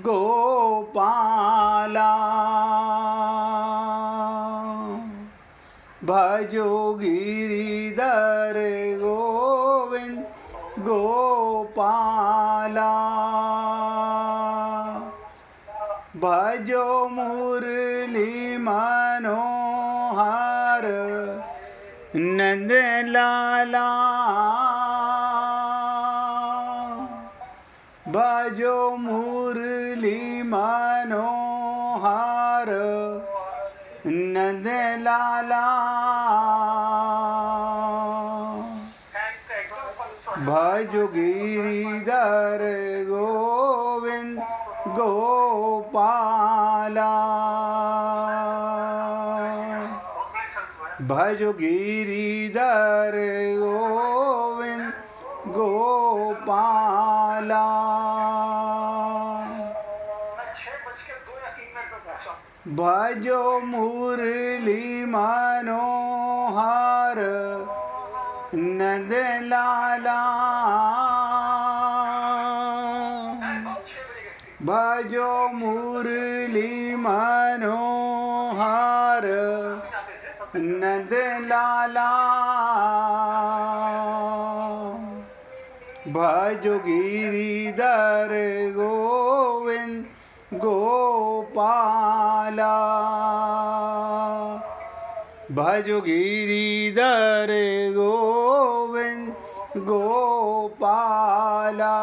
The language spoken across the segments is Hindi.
गोपाला भजो गिरिधर गोविंद गोपाला भजो मुरली मनोहर नंद लाला भजो मुरली मनोहर नंद लाला भजो गिरिधर गोविंद गोपाला भजो गिरिधर गोविंद गोपाला भजो मुरली मनोहर नंद लाला भजो मुरली मनोहर नंद लाला भजो गिरिधर गोविंद गोपाला भजो गिरिधर गोविंद गोपाला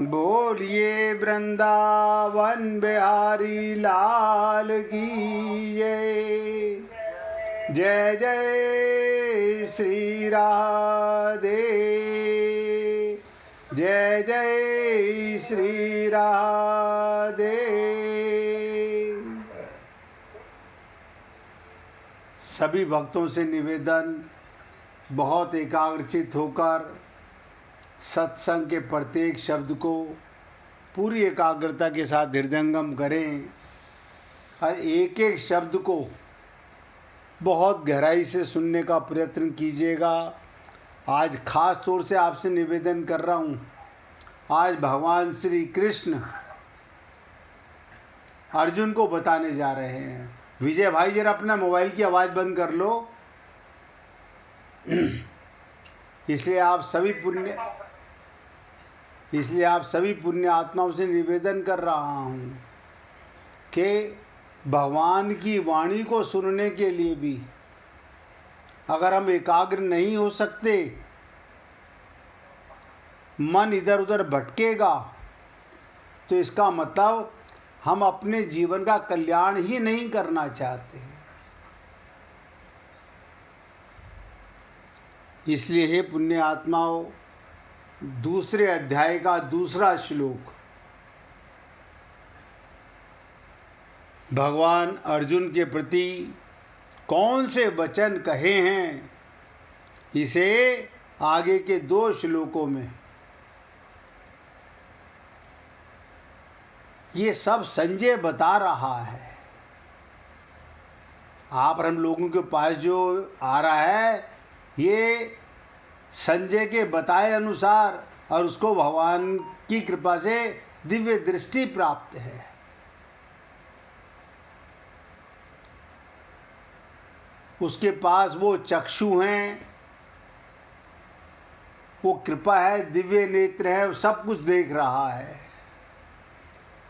बोलिए वृंदावन बिहारी लाल की जय जय श्री राधे जय जय श्री राधे। सभी भक्तों से निवेदन, बहुत एकाग्रचित होकर सत्संग के प्रत्येक शब्द को पूरी एकाग्रता के साथ हृदयंगम करें और एक एक शब्द को बहुत गहराई से सुनने का प्रयत्न कीजिएगा। आज खास तौर से आपसे निवेदन कर रहा हूँ, आज भगवान श्री कृष्ण अर्जुन को बताने जा रहे हैं। विजय भाई जरा अपना मोबाइल की आवाज़ बंद कर लो। इसलिए आप सभी पुण्य आत्माओं से निवेदन कर रहा हूँ कि भगवान की वाणी को सुनने के लिए भी अगर हम एकाग्र नहीं हो सकते, मन इधर उधर भटकेगा, तो इसका मतलब हम अपने जीवन का कल्याण ही नहीं करना चाहते। इसलिए हे पुण्य आत्माओं, दूसरे अध्याय का दूसरा श्लोक भगवान अर्जुन के प्रति कौन से वचन कहे हैं, इसे आगे के 2 श्लोकों में ये सब संजय बता रहा है। आप और हम लोगों के पास जो आ रहा है, ये संजय के बताए अनुसार, और उसको भगवान की कृपा से दिव्य दृष्टि प्राप्त है। उसके पास वो चक्षु हैं, वो कृपा है, दिव्य नेत्र है, वो सब कुछ देख रहा है।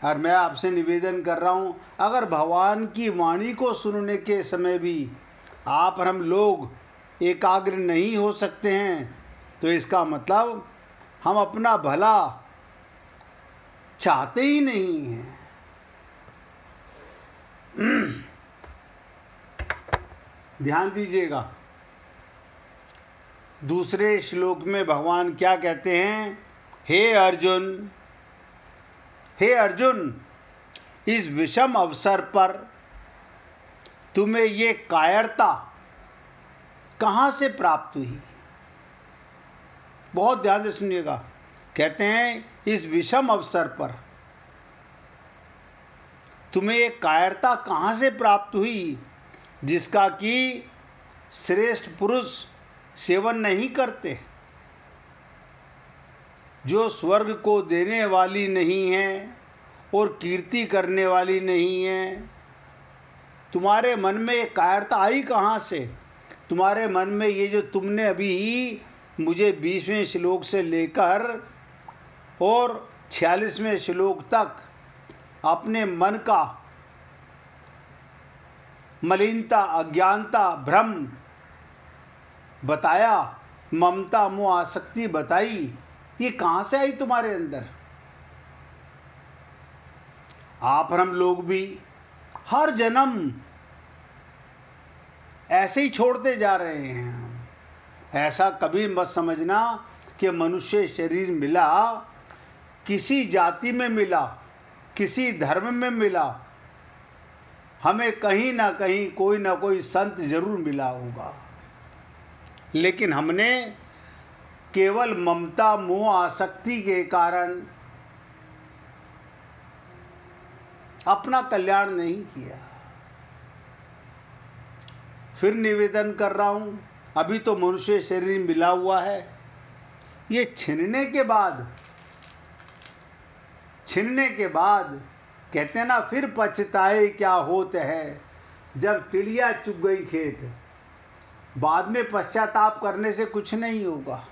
और मैं आपसे निवेदन कर रहा हूँ, अगर भगवान की वाणी को सुनने के समय भी आप और हम लोग एकाग्र नहीं हो सकते हैं, तो इसका मतलब हम अपना भला चाहते ही नहीं हैं। ध्यान दीजिएगा, दूसरे श्लोक में भगवान क्या कहते हैं? हे अर्जुन, हे अर्जुन, इस विषम अवसर पर तुम्हें ये कायरता कहाँ से प्राप्त हुई? बहुत ध्यान से सुनिएगा। कहते हैं इस विषम अवसर पर तुम्हें ये कायरता कहाँ से प्राप्त हुई, जिसका कि श्रेष्ठ पुरुष सेवन नहीं करते। जो स्वर्ग को देने वाली नहीं है और कीर्ति करने वाली नहीं है। तुम्हारे मन में ये कायरता आई कहाँ से? तुम्हारे मन में ये जो तुमने अभी मुझे 20वें श्लोक से लेकर और 46वें श्लोक तक अपने मन का मलिनता, अज्ञानता, भ्रम बताया, ममता, मोह, आसक्ति बताई, ये कहाँ से आई तुम्हारे अंदर? आप और हम लोग भी हर जन्म ऐसे ही छोड़ते जा रहे हैं। ऐसा कभी मत समझना कि मनुष्य शरीर मिला, किसी जाति में मिला, किसी धर्म में मिला, हमें कहीं ना कहीं कोई ना कोई संत जरूर मिला होगा, लेकिन हमने केवल ममता, मोह, आसक्ति के कारण अपना कल्याण नहीं किया। फिर निवेदन कर रहा हूं, अभी तो मनुष्य शरीर मिला हुआ है, ये छीनने के बाद कहते हैं ना, फिर पछताए क्या होत है, जब चिड़िया चुग गई खेत। बाद में पश्चाताप करने से कुछ नहीं होगा।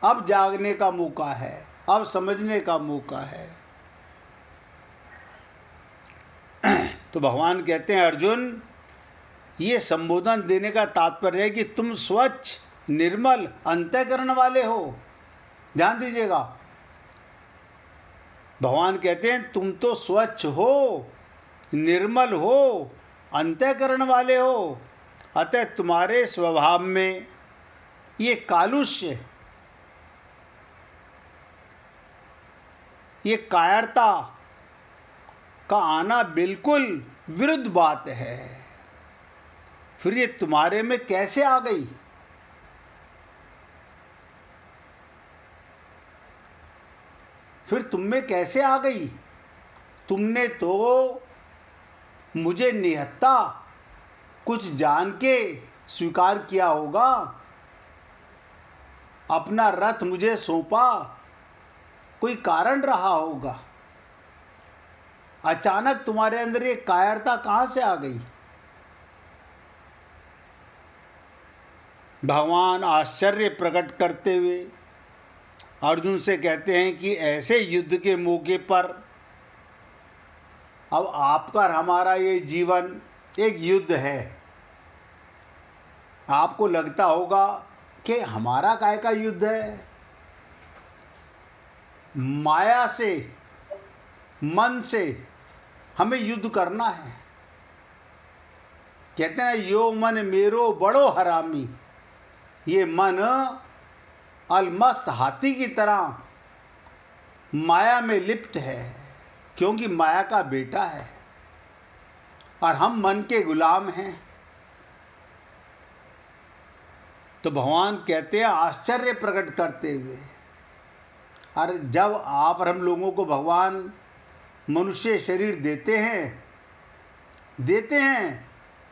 अब जागने का मौका है, अब समझने का मौका है। तो भगवान कहते हैं, अर्जुन, ये संबोधन देने का तात्पर्य है कि तुम स्वच्छ, निर्मल अंतःकरण वाले हो। ध्यान दीजिएगा, भगवान कहते हैं तुम तो स्वच्छ हो, निर्मल हो, अंतःकरण वाले हो, अतः तुम्हारे स्वभाव में ये कालुष्य, ये कायरता का आना बिल्कुल विरुद्ध बात है। फिर ये तुम्हारे में कैसे आ गई? फिर तुम में कैसे आ गई? तुमने तो मुझे निहत्था कुछ जान के स्वीकार किया होगा, अपना रथ मुझे सौंपा, कोई कारण रहा होगा। अचानक तुम्हारे अंदर ये कायरता कहां से आ गई? भगवान आश्चर्य प्रकट करते हुए अर्जुन से कहते हैं कि ऐसे युद्ध के मौके पर अब आपका और हमारा ये जीवन एक युद्ध है। आपको लगता होगा कि हमारा काय का युद्ध है? माया से, मन से हमें युद्ध करना है। कहते हैं, यो मन मेरो बड़ो हरामी। ये मन अलमस्त हाथी की तरह माया में लिप्त है, क्योंकि माया का बेटा है और हम मन के गुलाम हैं। तो भगवान कहते हैं आश्चर्य प्रकट करते हुए, और जब आप और हम लोगों को भगवान मनुष्य शरीर देते हैं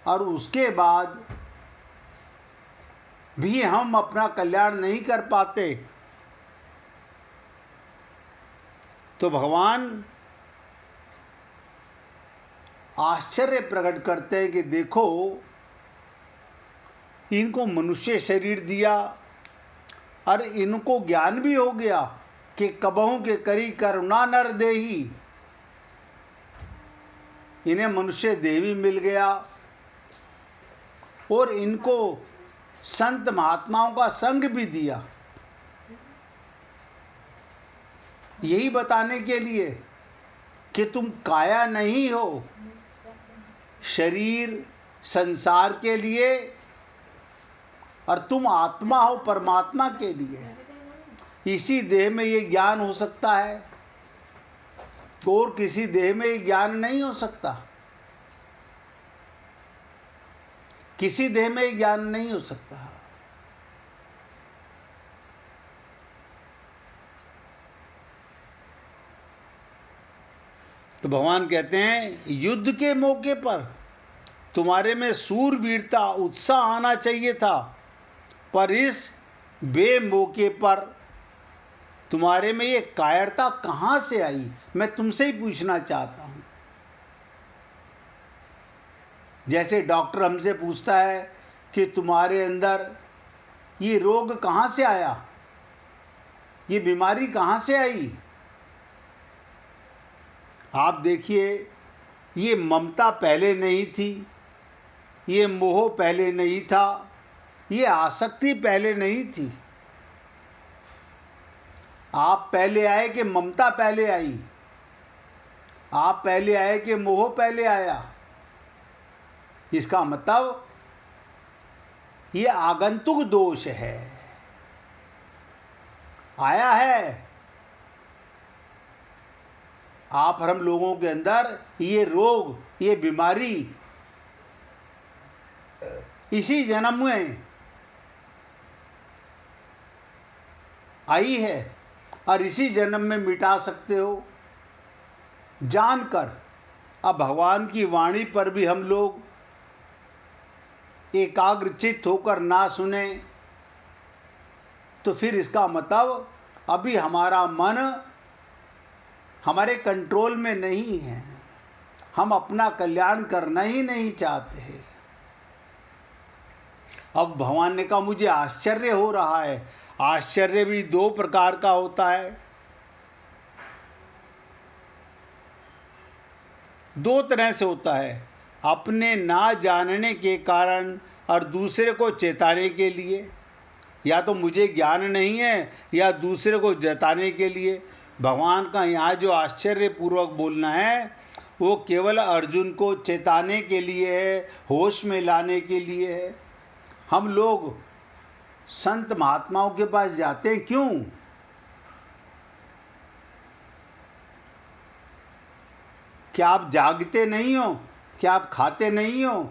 और उसके बाद भी हम अपना कल्याण नहीं कर पाते, तो भगवान आश्चर्य प्रकट करते हैं कि देखो, इनको मनुष्य शरीर दिया और इनको ज्ञान भी हो गया कि कबहू के करी करुणा नर देही। इन्हें मनुष्य देह भी मिल गया और इनको संत महात्माओं का संग भी दिया, यही बताने के लिए कि तुम काया नहीं हो, शरीर संसार के लिए, और तुम आत्मा हो परमात्मा के लिए। इसी देह में ये ज्ञान हो सकता है, और किसी देह में ये ज्ञान नहीं हो सकता। किसी देह में ये ज्ञान नहीं हो सकता। तो भगवान कहते हैं, युद्ध के मौके पर तुम्हारे में सूरवीरता, उत्साह आना चाहिए था, पर इस बेमौके पर तुम्हारे में ये कायरता कहाँ से आई, मैं तुमसे ही पूछना चाहता हूँ। जैसे डॉक्टर हमसे पूछता है कि तुम्हारे अंदर ये रोग कहाँ से आया, ये बीमारी कहाँ से आई। आप देखिए, ये ममता पहले नहीं थी, ये मोह पहले नहीं था, ये आसक्ति पहले नहीं थी। आप पहले आए कि ममता पहले आई, आप पहले आए कि मोह पहले आया। इसका मतलब ये आगंतुक दोष है, आया है। आप हम लोगों के अंदर ये रोग, ये बीमारी इसी जन्म में आई है और इसी जन्म में मिटा सकते हो जानकर। अब भगवान की वाणी पर भी हम लोग एकाग्रचित्त होकर ना सुने तो फिर इसका मतलब अभी हमारा मन हमारे कंट्रोल में नहीं है, हम अपना कल्याण करना ही नहीं चाहते हैं। अब भगवान ने कहा मुझे आश्चर्य हो रहा है। आश्चर्य भी दो प्रकार का होता है, दो तरह से होता है, अपने ना जानने के कारण और दूसरे को चेताने के लिए। या तो मुझे ज्ञान नहीं है या दूसरे को जताने के लिए। भगवान का यहाँ जो आश्चर्यपूर्वक बोलना है वो केवल अर्जुन को चेताने के लिए है, होश में लाने के लिए है। हम लोग संत महात्माओं के पास जाते हैं क्यों? क्या आप जागते नहीं हो? क्या आप खाते नहीं हो?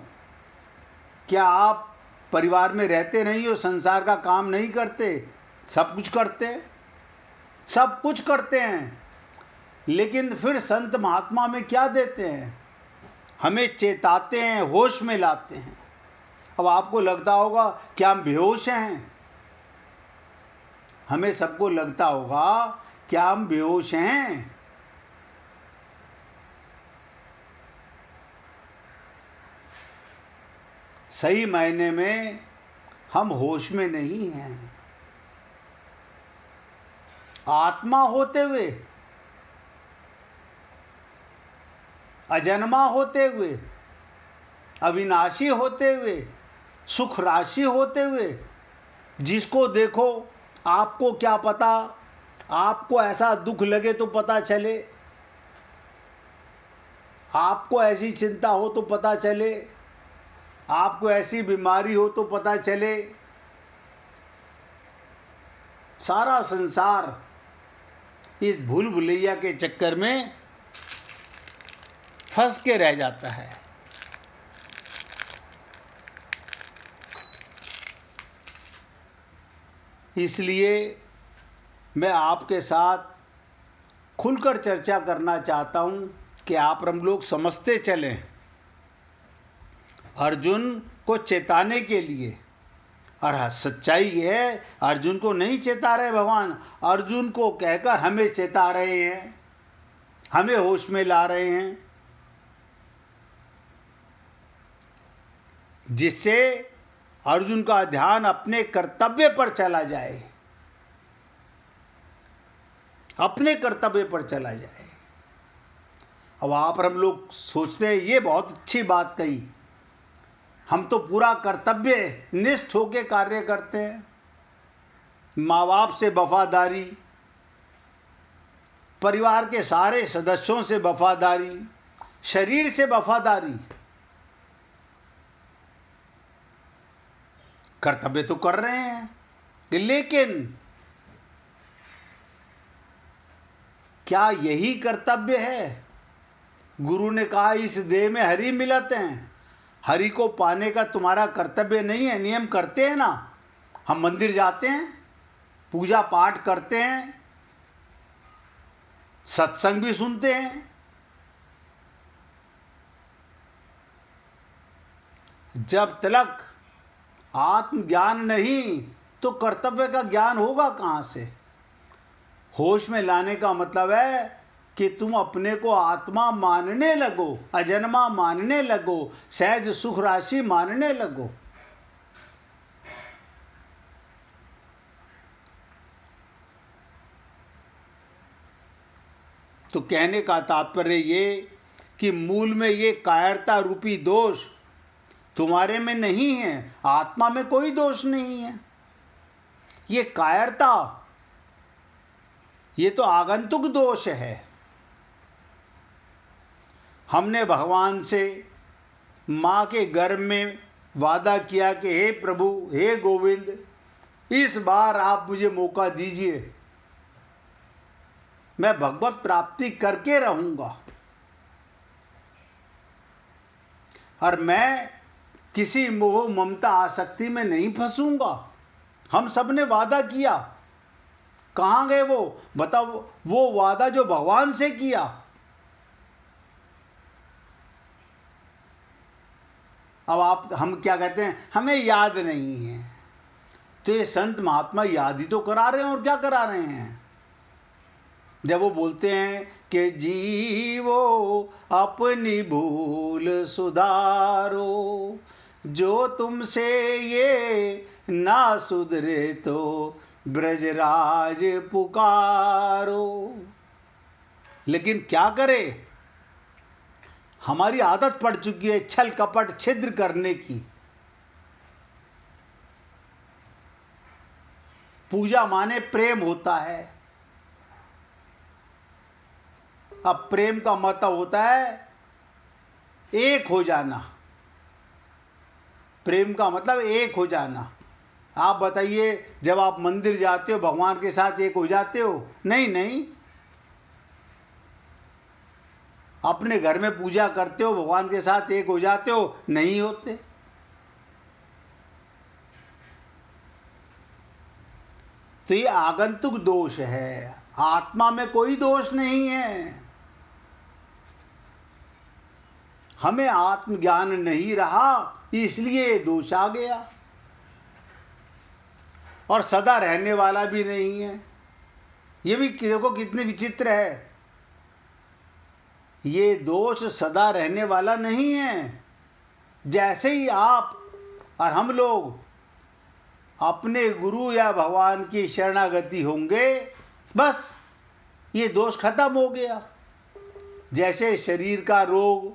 क्या आप परिवार में रहते नहीं हो? संसार का काम नहीं करते? सब कुछ करते हैं, सब कुछ करते हैं, लेकिन फिर संत महात्मा में क्या देते हैं? हमें चेताते हैं, होश में लाते हैं। अब आपको लगता होगा कि हम बेहोश हैं, हमें सबको लगता होगा क्या हम बेहोश हैं। सही मायने में हम होश में नहीं हैं। आत्मा होते हुए, अजन्मा होते हुए, अविनाशी होते हुए, सुख राशि होते हुए, जिसको देखो आपको क्या पता, आपको ऐसा दुख लगे तो पता चले, आपको ऐसी चिंता हो तो पता चले, आपको ऐसी बीमारी हो तो पता चले। सारा संसार इस भूल भुलैया के चक्कर में फंस के रह जाता है। इसलिए मैं आपके साथ खुलकर चर्चा करना चाहता हूं कि आप हम लोग समझते चलें। अर्जुन को चेताने के लिए, और सच्चाई ये है अर्जुन को नहीं चेता रहे भगवान, अर्जुन को कहकर हमें चेता रहे हैं, हमें होश में ला रहे हैं, जिससे अर्जुन का ध्यान अपने कर्तव्य पर चला जाए, अपने कर्तव्य पर चला जाए। अब आप हम लोग सोचते हैं ये बहुत अच्छी बात कही, हम तो पूरा कर्तव्य निष्ठ होके कार्य करते हैं। माँ बाप से वफादारी, परिवार के सारे सदस्यों से वफादारी, शरीर से वफादारी, कर्तव्य तो कर रहे हैं, लेकिन क्या यही कर्तव्य है? गुरु ने कहा इस देह में हरि मिलत हैं। हरि को पाने का तुम्हारा कर्तव्य नहीं है? नियम करते हैं ना, हम मंदिर जाते हैं, पूजा पाठ करते हैं, सत्संग भी सुनते हैं। जब तक आत्मज्ञान नहीं तो कर्तव्य का ज्ञान होगा कहाँ से? होश में लाने का मतलब है कि तुम अपने को आत्मा मानने लगो, अजन्मा मानने लगो, सहज सुख राशि मानने लगो। तो कहने का तात्पर्य ये कि मूल में ये कायरता रूपी दोष तुम्हारे में नहीं है, आत्मा में कोई दोष नहीं है। ये कायरता, ये तो आगंतुक दोष है। हमने भगवान से माँ के गर्भ में वादा किया कि हे प्रभु, हे गोविंद, इस बार आप मुझे मौका दीजिए, मैं भगवत प्राप्ति करके रहूंगा और मैं किसी मोह ममता आसक्ति में नहीं फंसूंगा। हम सब ने वादा किया, कहाँ गए वो? बताओ, वो वादा जो भगवान से किया। अब हम क्या कहते हैं, हमें याद नहीं है। तो ये संत महात्मा याद ही तो करा रहे हैं, और क्या करा रहे हैं? जब वो बोलते हैं कि जीवो अपनी भूल सुधारो, जो तुमसे ये ना सुधरे तो ब्रजराज पुकारो। लेकिन क्या करे, हमारी आदत पड़ चुकी है छल कपट छिद्र करने की। पूजा माने प्रेम होता है। अब प्रेम का मतलब होता है एक हो जाना। प्रेम का मतलब एक हो जाना। आप बताइए, जब आप मंदिर जाते हो भगवान के साथ एक हो जाते हो? नहीं नहीं। अपने घर में पूजा करते हो, भगवान के साथ एक हो जाते हो? नहीं होते। तो ये आगंतुक दोष है, आत्मा में कोई दोष नहीं है। हमें आत्मज्ञान नहीं रहा, इसलिए दोष आ गया, और सदा रहने वाला भी नहीं है। ये भी देखो कितने विचित्र है। ये दोष सदा रहने वाला नहीं है। जैसे ही आप और हम लोग अपने गुरु या भगवान की शरणागति होंगे, बस ये दोष खत्म हो गया। जैसे शरीर का रोग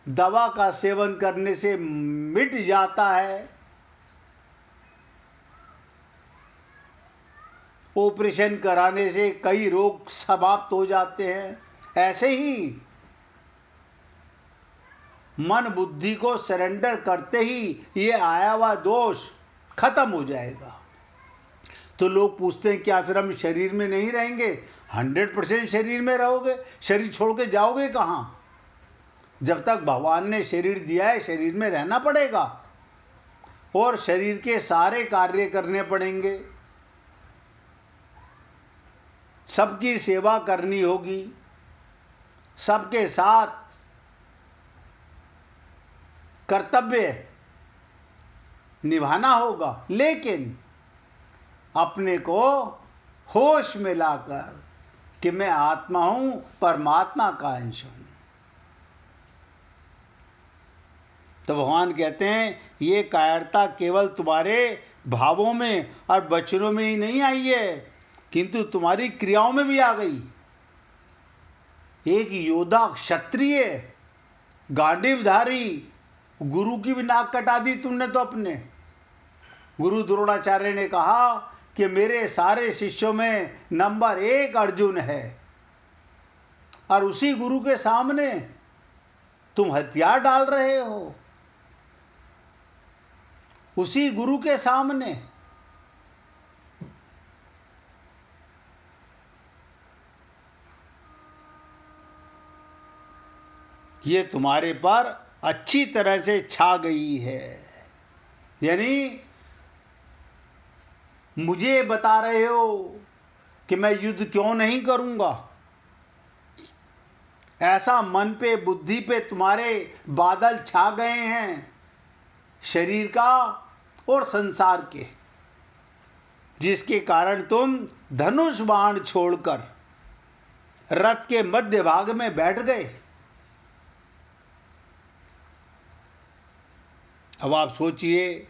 दवा का सेवन करने से मिट जाता है, ऑपरेशन कराने से कई रोग समाप्त हो जाते हैं, ऐसे ही मन बुद्धि को सरेंडर करते ही ये आया हुआ दोष खत्म हो जाएगा। तो लोग पूछते हैं, क्या फिर हम शरीर में नहीं रहेंगे? 100% शरीर में रहोगे। शरीर छोड़ के जाओगे कहाँ? जब तक भगवान ने शरीर दिया है, शरीर में रहना पड़ेगा और शरीर के सारे कार्य करने पड़ेंगे। सबकी सेवा करनी होगी, सबके साथ कर्तव्य निभाना होगा, लेकिन अपने को होश में लाकर कि मैं आत्मा हूं, परमात्मा का अंश हूं। तो भगवान कहते हैं, ये कायरता केवल तुम्हारे भावों में और वचनों में ही नहीं आई है, किंतु तुम्हारी क्रियाओं में भी आ गई। एक योद्धा, क्षत्रिय, गांडीवधारी गुरु की भी नाक कटा दी तुमने तो अपने। गुरु द्रोणाचार्य ने कहा कि मेरे सारे शिष्यों में नंबर 1 अर्जुन है, और उसी गुरु के सामने तुम हथियार डाल रहे हो। उसी गुरु के सामने। ये तुम्हारे पर अच्छी तरह से छा गई है। यानी मुझे बता रहे हो कि मैं युद्ध क्यों नहीं करूंगा। ऐसा मन पे, बुद्धि पे तुम्हारे बादल छा गए हैं। शरीर का और संसार के, जिसके कारण तुम धनुष बाण छोड़कर रथ के मध्य भाग में बैठ गए। अब आप सोचिए,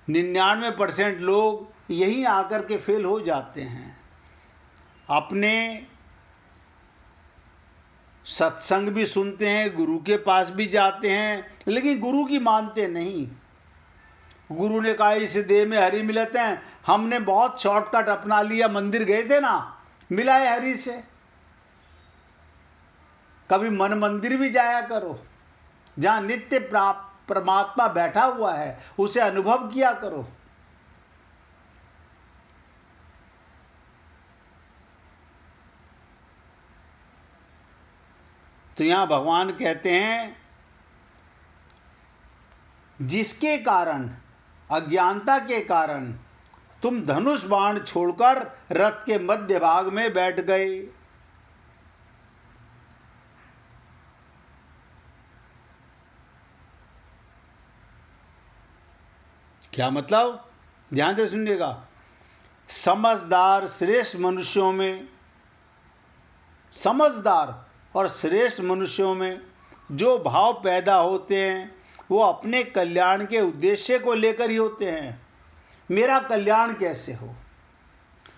99% लोग यहीं आकर के फेल हो जाते हैं। अपने सत्संग भी सुनते हैं, गुरु के पास भी जाते हैं, लेकिन गुरु की मानते नहीं। गुरु ने कहा इस देह में हरि मिलते हैं, हमने बहुत शॉर्टकट अपना लिया, मंदिर गए थे ना, मिला है हरि से। कभी मन मंदिर भी जाया करो, जहां नित्य प्राप्त परमात्मा बैठा हुआ है, उसे अनुभव किया करो। तो यहां भगवान कहते हैं, जिसके कारण, अज्ञानता के कारण तुम धनुष बाण छोड़कर रथ के मध्य भाग में बैठ गए। क्या मतलब? ध्यान से सुनिएगा। समझदार श्रेष्ठ मनुष्यों में, समझदार और श्रेष्ठ मनुष्यों में जो भाव पैदा होते हैं वो अपने कल्याण के उद्देश्य को लेकर ही होते हैं। मेरा कल्याण कैसे हो,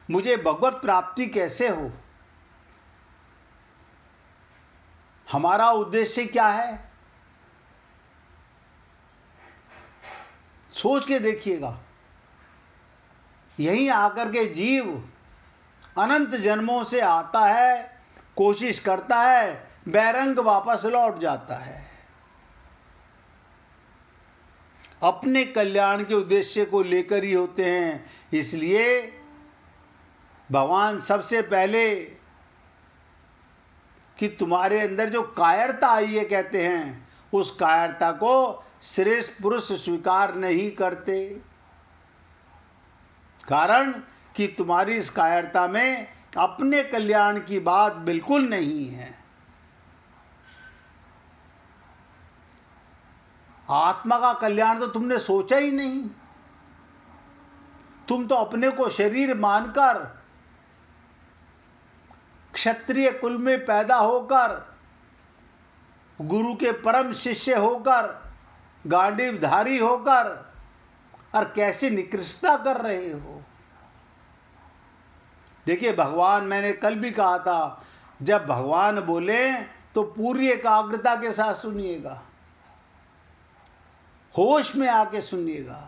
मुझे भगवत प्राप्ति कैसे हो, हमारा उद्देश्य क्या है, सोच के देखिएगा। यहीं आकर के जीव अनंत जन्मों से आता है, कोशिश करता है, बैरंग वापस लौट जाता है। अपने कल्याण के उद्देश्य को लेकर ही होते हैं। इसलिए भगवान सबसे पहले कि तुम्हारे अंदर जो कायरता आई है, कहते हैं, उस कायरता को श्रेष्ठ पुरुष स्वीकार नहीं करते। कारण कि तुम्हारी इस कायरता में अपने कल्याण की बात बिल्कुल नहीं है। आत्मा का कल्याण तो तुमने सोचा ही नहीं। तुम तो अपने को शरीर मानकर, क्षत्रिय कुल में पैदा होकर, गुरु के परम शिष्य होकर, गांडीवधारी होकर, और कैसी निकृष्टता कर रहे हो। देखिए भगवान, मैंने कल भी कहा था, जब भगवान बोले तो पूरी एकाग्रता के साथ सुनिएगा, होश में आके सुनिएगा।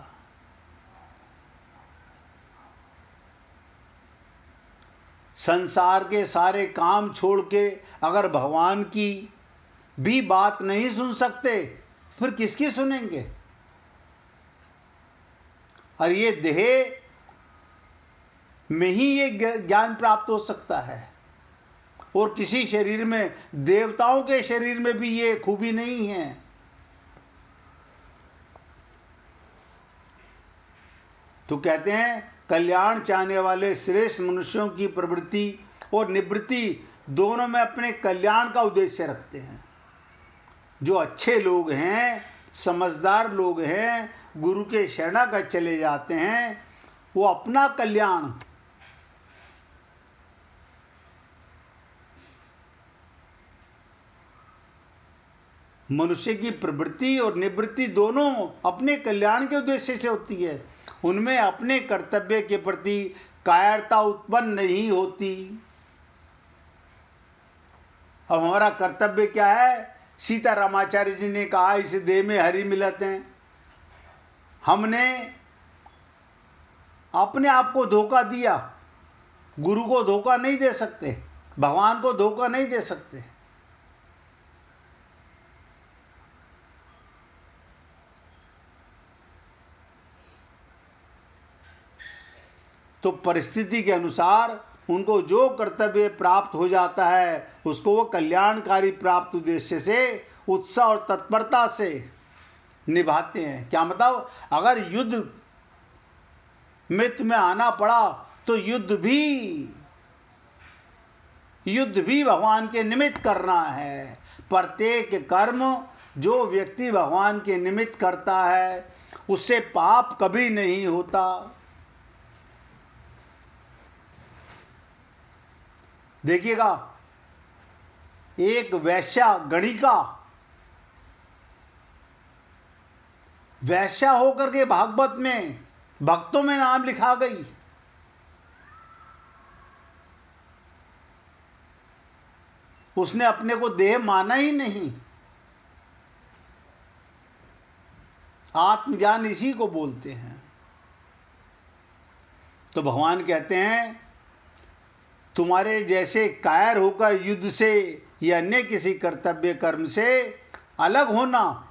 संसार के सारे काम छोड़ के अगर भगवान की भी बात नहीं सुन सकते, फिर किसकी सुनेंगे? और ये देह में ही ये ज्ञान प्राप्त हो सकता है, और किसी शरीर में, देवताओं के शरीर में भी ये खूबी नहीं है। तो कहते हैं, कल्याण चाहने वाले श्रेष्ठ मनुष्यों की प्रवृत्ति और निवृत्ति दोनों में अपने कल्याण का उद्देश्य रखते हैं। जो अच्छे लोग हैं, समझदार लोग हैं, गुरु के शरणागत चले जाते हैं, वो अपना कल्याण, मनुष्य की प्रवृत्ति और निवृत्ति दोनों अपने कल्याण के उद्देश्य से होती है। उनमें अपने कर्तव्य के प्रति कायरता उत्पन्न नहीं होती। अब हमारा कर्तव्य क्या है? सीतारामाचार्य जी ने कहा, इस देह में हरि मिलते हैं। हमने अपने आप को धोखा दिया। गुरु को धोखा नहीं दे सकते, भगवान को धोखा नहीं दे सकते। तो परिस्थिति के अनुसार उनको जो कर्तव्य प्राप्त हो जाता है, उसको वो कल्याणकारी प्राप्त उद्देश्य से उत्साह और तत्परता से निभाते हैं। क्या मतलब? अगर युद्ध में तुम्हें आना पड़ा तो युद्ध भी भगवान के निमित्त करना है। प्रत्येक कर्म जो व्यक्ति भगवान के निमित्त करता है उससे पाप कभी नहीं होता। देखिएगा, एक वैश्या गणिका वैश्या होकर के भागवत में भक्तों में नाम लिखा गई। उसने अपने को देह माना ही नहीं। आत्मज्ञान इसी को बोलते हैं। तो भगवान कहते हैं, तुम्हारे जैसे कायर होकर युद्ध से या अन्य किसी कर्तव्य कर्म से अलग होना,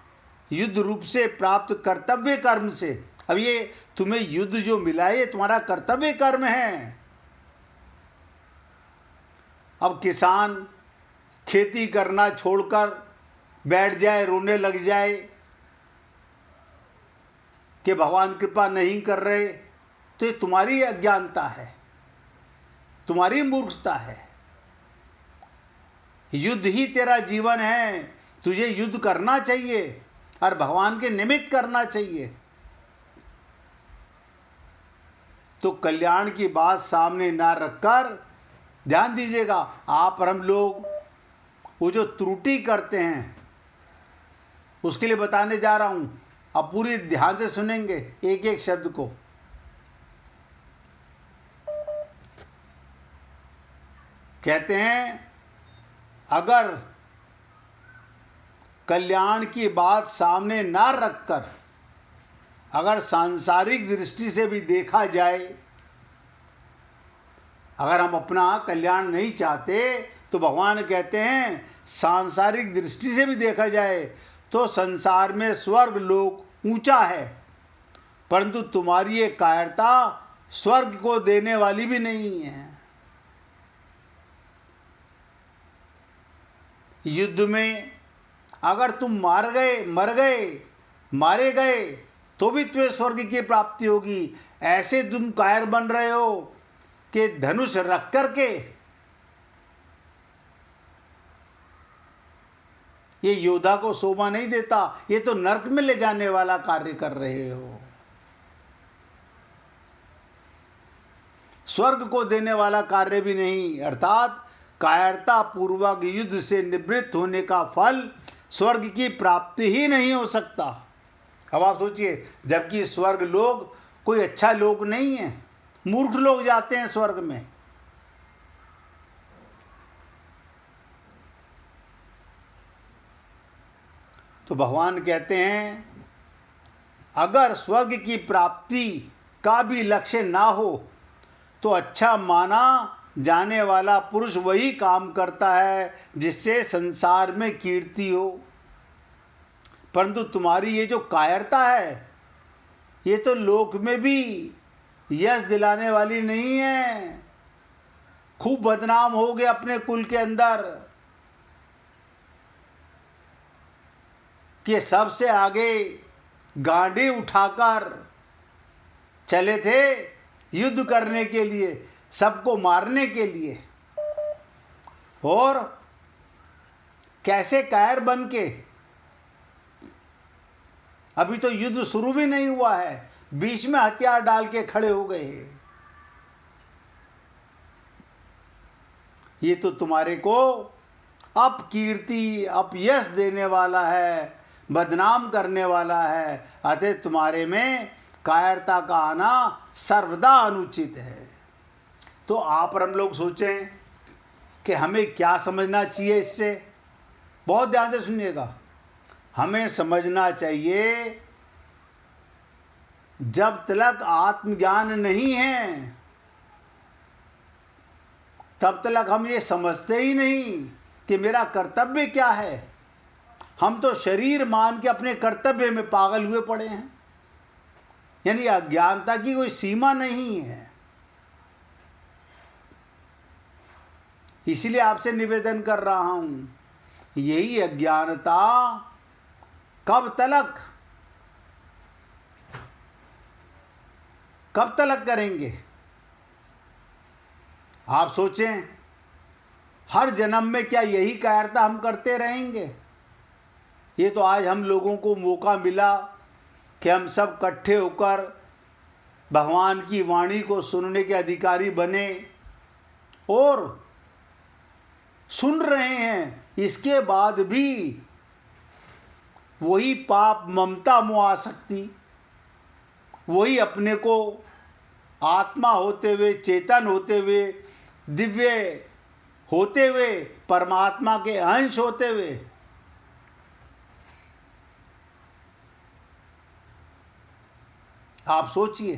युद्ध रूप से प्राप्त कर्तव्य कर्म से। अब ये तुम्हें युद्ध जो मिला है ये तुम्हारा कर्तव्य कर्म है। अब किसान खेती करना छोड़कर बैठ जाए, रोने लग जाए कि भगवान कृपा नहीं कर रहे, तो ये तुम्हारी अज्ञानता है, तुम्हारी मूर्खता है। युद्ध ही तेरा जीवन है, तुझे युद्ध करना चाहिए और भगवान के निमित्त करना चाहिए। तो कल्याण की बात सामने ना रखकर ध्यान दीजिएगा, आप और हम लोग वो जो त्रुटि करते हैं उसके लिए बताने जा रहा हूं। अब पूरी ध्यान से सुनेंगे एक एक शब्द को। कहते हैं, अगर कल्याण की बात सामने ना रखकर अगर सांसारिक दृष्टि से भी देखा जाए, अगर हम अपना कल्याण नहीं चाहते तो भगवान कहते हैं सांसारिक दृष्टि से भी देखा जाए तो संसार में स्वर्ग लोक ऊंचा है, परंतु तुम्हारी ये कायरता स्वर्ग को देने वाली भी नहीं है। युद्ध में अगर तुम मर गए मारे गए तो भी तुम्हें स्वर्ग की प्राप्ति होगी। ऐसे तुम कायर बन रहे हो कि धनुष रख करके ये योद्धा को शोभा नहीं देता, ये तो नरक में ले जाने वाला कार्य कर रहे हो। स्वर्ग को देने वाला कार्य भी नहीं, अर्थात कायरता पूर्वक युद्ध से निवृत्त होने का फल स्वर्ग की प्राप्ति ही नहीं हो सकता। अब आप सोचिए, जबकि स्वर्ग लोग कोई अच्छा लोग नहीं है, मूर्ख लोग जाते हैं स्वर्ग में। तो भगवान कहते हैं, अगर स्वर्ग की प्राप्ति का भी लक्ष्य ना हो तो अच्छा माना जाने वाला पुरुष वही काम करता है जिससे संसार में कीर्ति हो। परंतु तुम्हारी ये जो कायरता है ये तो लोक में भी यश दिलाने वाली नहीं है। खूब बदनाम हो गए अपने कुल के अंदर कि सबसे आगे गांडी उठाकर चले थे युद्ध करने के लिए, सबको मारने के लिए, और कैसे कायर बन के, अभी तो युद्ध शुरू भी नहीं हुआ है, बीच में हथियार डाल के खड़े हो गए। ये तो तुम्हारे को अपकीर्ति अपयश देने वाला है, बदनाम करने वाला है। अतः तुम्हारे में कायरता का आना सर्वदा अनुचित है। तो आप और हम लोग सोचें कि हमें क्या समझना चाहिए इससे। बहुत ध्यान से सुनिएगा, हमें समझना चाहिए जब तक आत्मज्ञान नहीं है तब तक हम ये समझते ही नहीं कि मेरा कर्तव्य क्या है। हम तो शरीर मान के अपने कर्तव्य में पागल हुए पड़े हैं। यानी अज्ञानता की कोई सीमा नहीं है। इसलिए आपसे निवेदन कर रहा हूं, यही अज्ञानता कब तलक करेंगे। आप सोचें, हर जन्म में क्या यही कायरता हम करते रहेंगे? ये तो आज हम लोगों को मौका मिला कि हम सब इकट्ठे होकर भगवान की वाणी को सुनने के अधिकारी बने और सुन रहे हैं। इसके बाद भी वही पाप, ममता, मोह, आसक्ति, वही अपने को आत्मा होते हुए, चेतन होते हुए, दिव्य होते हुए, परमात्मा के अंश होते हुए आप सोचिए।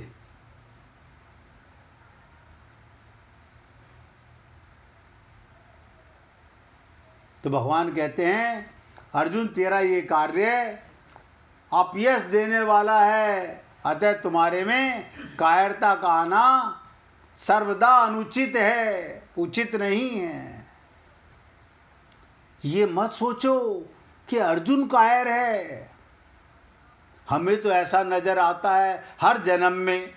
तो भगवान कहते हैं अर्जुन तेरा ये कार्य अपयश देने वाला है, अतः तुम्हारे में कायरता का आना सर्वदा अनुचित है, उचित नहीं है। ये मत सोचो कि अर्जुन कायर है। हमें तो ऐसा नजर आता है हर जन्म में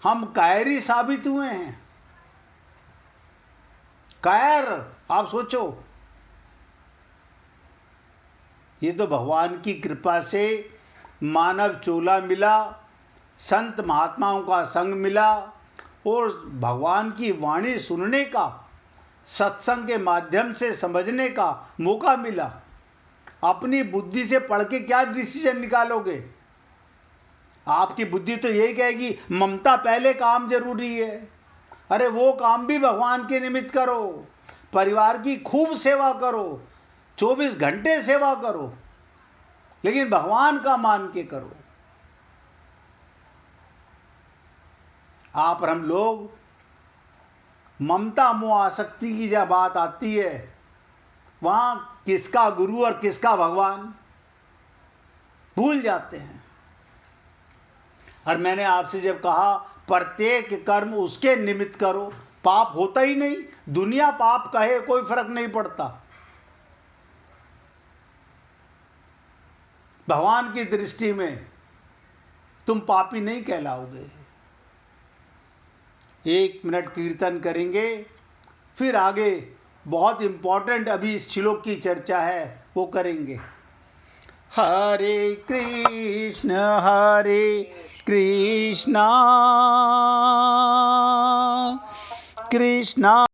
हम कायरी साबित हुए हैं। कायर, आप सोचो। ये तो भगवान की कृपा से मानव चोला मिला, संत महात्माओं का संग मिला और भगवान की वाणी सुनने का, सत्संग के माध्यम से समझने का मौका मिला। अपनी बुद्धि से पढ़ के क्या डिसीजन निकालोगे? आपकी बुद्धि तो यही कहेगी ममता पहले, काम जरूरी है। अरे वो काम भी भगवान के निमित्त करो, परिवार की खूब सेवा करो, 24 घंटे सेवा करो, लेकिन भगवान का मान के करो। आप और हम लोग ममता, मोह, आसक्ति की जब बात आती है, वहां किसका गुरु और किसका भगवान भूल जाते हैं। और मैंने आपसे जब कहा प्रत्येक कर्म उसके निमित्त करो, पाप होता ही नहीं। दुनिया पाप कहे कोई फर्क नहीं पड़ता, भगवान की दृष्टि में तुम पापी नहीं कहलाओगे। 1 मिनट कीर्तन करेंगे, फिर आगे बहुत इंपॉर्टेंट अभी इस श्लोक की चर्चा है, वो करेंगे। हरे कृष्ण कृष्णा